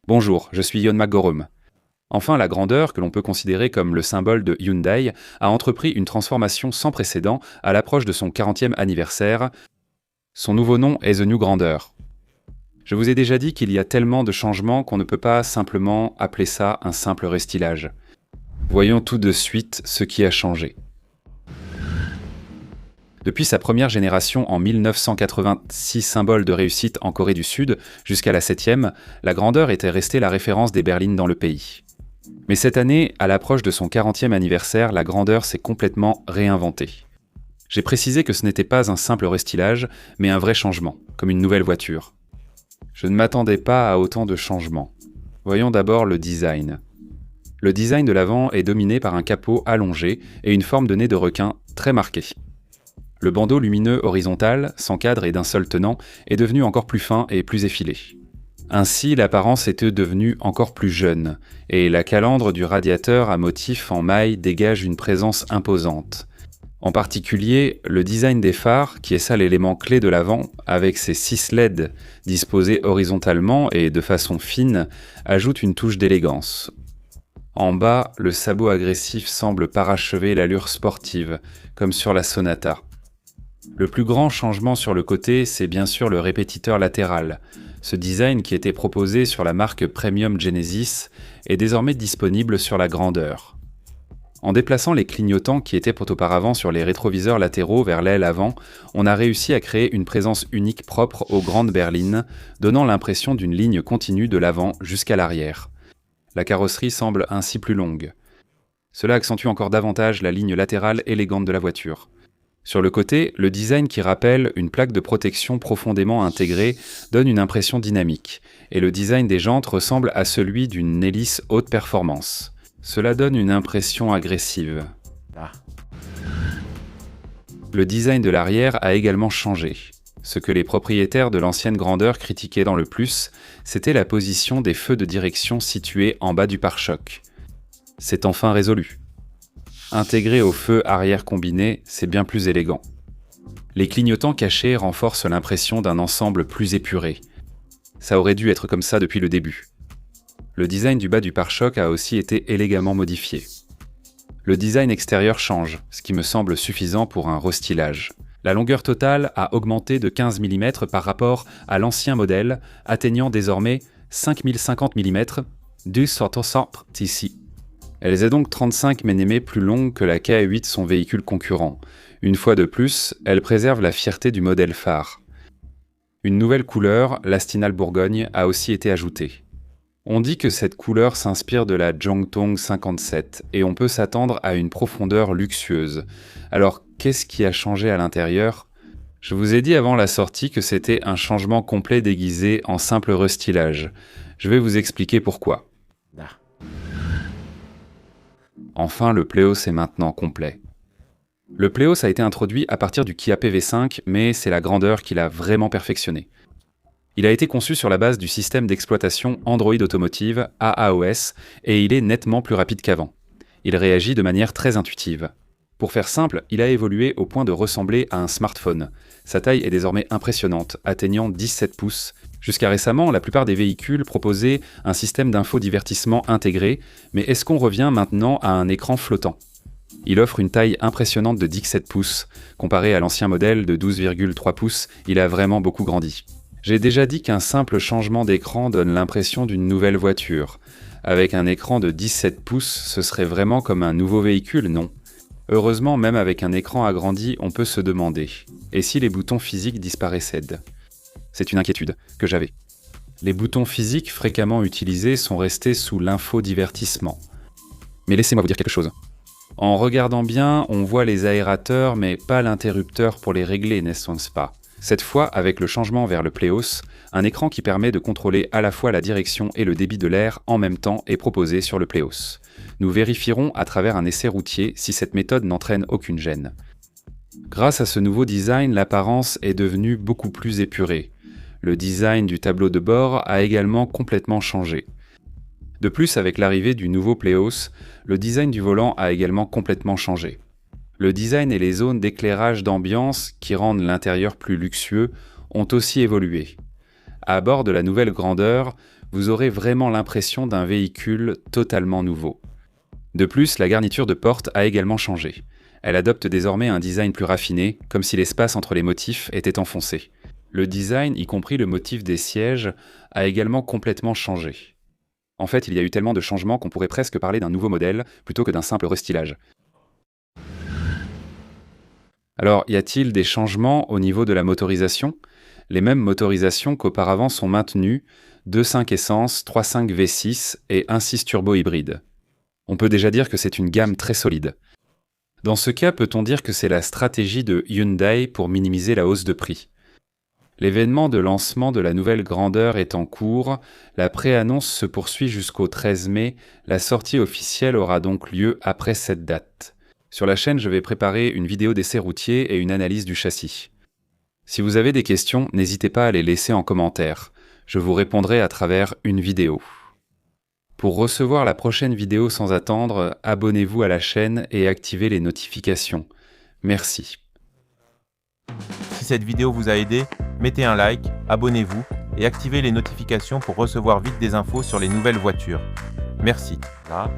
Bonjour, je suis Yon McGorum. Enfin, la grandeur, que l'on peut considérer comme le symbole de Hyundai, a entrepris une transformation sans précédent à l'approche de son 40e anniversaire. Son nouveau nom est The New Grandeur. Je vous ai déjà dit qu'il y a tellement de changements qu'on ne peut pas simplement appeler ça un simple restylage. Voyons tout de suite ce qui a changé. Depuis sa première génération en 1986 symbole de réussite en Corée du Sud, jusqu'à la 7e, la grandeur était restée la référence des berlines dans le pays. Mais cette année, à l'approche de son 40e anniversaire, la grandeur s'est complètement réinventée. J'ai précisé que ce n'était pas un simple restylage, mais un vrai changement, comme une nouvelle voiture. Je ne m'attendais pas à autant de changements. Voyons d'abord le design. Le design de l'avant est dominé par un capot allongé et une forme de nez de requin très marquée. Le bandeau lumineux horizontal, sans cadre et d'un seul tenant, est devenu encore plus fin et plus effilé. Ainsi, l'apparence était devenue encore plus jeune, et la calandre du radiateur à motif en maille dégage une présence imposante. En particulier, le design des phares, qui est ça l'élément clé de l'avant, avec ses 6 LED disposés horizontalement et de façon fine, ajoute une touche d'élégance. En bas, le sabot agressif semble parachever l'allure sportive, comme sur la Sonata. Le plus grand changement sur le côté, c'est bien sûr le répétiteur latéral. Ce design qui était proposé sur la marque Premium Genesis est désormais disponible sur la grandeur. En déplaçant les clignotants qui étaient auparavant sur les rétroviseurs latéraux vers l'aile avant, on a réussi à créer une présence unique propre aux grandes berlines, donnant l'impression d'une ligne continue de l'avant jusqu'à l'arrière. La carrosserie semble ainsi plus longue. Cela accentue encore davantage la ligne latérale élégante de la voiture. Sur le côté, le design qui rappelle une plaque de protection profondément intégrée donne une impression dynamique, et le design des jantes ressemble à celui d'une hélice haute performance. Cela donne une impression agressive. Le design de l'arrière a également changé. Ce que les propriétaires de l'ancienne grandeur critiquaient dans le plus, c'était la position des feux de direction situés en bas du pare-choc. C'est enfin résolu. Intégré au feu arrière combiné, c'est bien plus élégant. Les clignotants cachés renforcent l'impression d'un ensemble plus épuré. Ça aurait dû être comme ça depuis le début. Le design du bas du pare-choc a aussi été élégamment modifié. Le design extérieur change, ce qui me semble suffisant pour un restylage. La longueur totale a augmenté de 15 mm par rapport à l'ancien modèle, atteignant désormais 5050 mm, du centre ici. Elle est donc 35 mm plus longue que la KA8, son véhicule concurrent. Une fois de plus, elle préserve la fierté du modèle phare. Une nouvelle couleur, l'Astinal Bourgogne, a aussi été ajoutée. On dit que cette couleur s'inspire de la Jongtong 57 et on peut s'attendre à une profondeur luxueuse. Alors, qu'est-ce qui a changé à l'intérieur ? Je vous ai dit avant la sortie que c'était un changement complet déguisé en simple restylage. Je vais vous expliquer pourquoi. Enfin, le Pléos est maintenant complet. Le Pléos a été introduit à partir du Kia PV5, mais c'est la grandeur qui l'a vraiment perfectionné. Il a été conçu sur la base du système d'exploitation Android Automotive AAOS et il est nettement plus rapide qu'avant. Il réagit de manière très intuitive. Pour faire simple, il a évolué au point de ressembler à un smartphone. Sa taille est désormais impressionnante, atteignant 17 pouces. Jusqu'à récemment, la plupart des véhicules proposaient un système d'infodivertissement intégré, mais est-ce qu'on revient maintenant à un écran flottant ? Il offre une taille impressionnante de 17 pouces. Comparé à l'ancien modèle de 12,3 pouces, il a vraiment beaucoup grandi. J'ai déjà dit qu'un simple changement d'écran donne l'impression d'une nouvelle voiture. Avec un écran de 17 pouces, ce serait vraiment comme un nouveau véhicule, non ? Heureusement, même avec un écran agrandi, on peut se demander « et si les boutons physiques disparaissaient ?» C'est une inquiétude que j'avais. Les boutons physiques fréquemment utilisés sont restés sous l'infodivertissement. Mais laissez-moi vous dire quelque chose. En regardant bien, on voit les aérateurs, mais pas l'interrupteur pour les régler, n'est-ce pas ? Cette fois, avec le changement vers le Pléos, un écran qui permet de contrôler à la fois la direction et le débit de l'air en même temps est proposé sur le Pléos. Nous vérifierons à travers un essai routier si cette méthode n'entraîne aucune gêne. Grâce à ce nouveau design, l'apparence est devenue beaucoup plus épurée. Le design du tableau de bord a également complètement changé. De plus, avec l'arrivée du nouveau Pléos, le design du volant a également complètement changé. Le design et les zones d'éclairage d'ambiance qui rendent l'intérieur plus luxueux ont aussi évolué. À bord de la nouvelle grandeur, vous aurez vraiment l'impression d'un véhicule totalement nouveau. De plus, la garniture de porte a également changé. Elle adopte désormais un design plus raffiné, comme si l'espace entre les motifs était enfoncé. Le design, y compris le motif des sièges, a également complètement changé. En fait, il y a eu tellement de changements qu'on pourrait presque parler d'un nouveau modèle plutôt que d'un simple restylage. Alors, y a-t-il des changements au niveau de la motorisation ? Les mêmes motorisations qu'auparavant sont maintenues, 2.5 essence, 3.5 V6 et 1.6 turbo hybride. On peut déjà dire que c'est une gamme très solide. Dans ce cas, peut-on dire que c'est la stratégie de Hyundai pour minimiser la hausse de prix ? L'événement de lancement de la nouvelle grandeur est en cours, la pré-annonce se poursuit jusqu'au 13 mai, la sortie officielle aura donc lieu après cette date. Sur la chaîne, je vais préparer une vidéo d'essai routier et une analyse du châssis. Si vous avez des questions, n'hésitez pas à les laisser en commentaire. Je vous répondrai à travers une vidéo. Pour recevoir la prochaine vidéo sans attendre, abonnez-vous à la chaîne et activez les notifications. Merci. Si cette vidéo vous a aidé, mettez un like, abonnez-vous et activez les notifications pour recevoir vite des infos sur les nouvelles voitures. Merci. Là.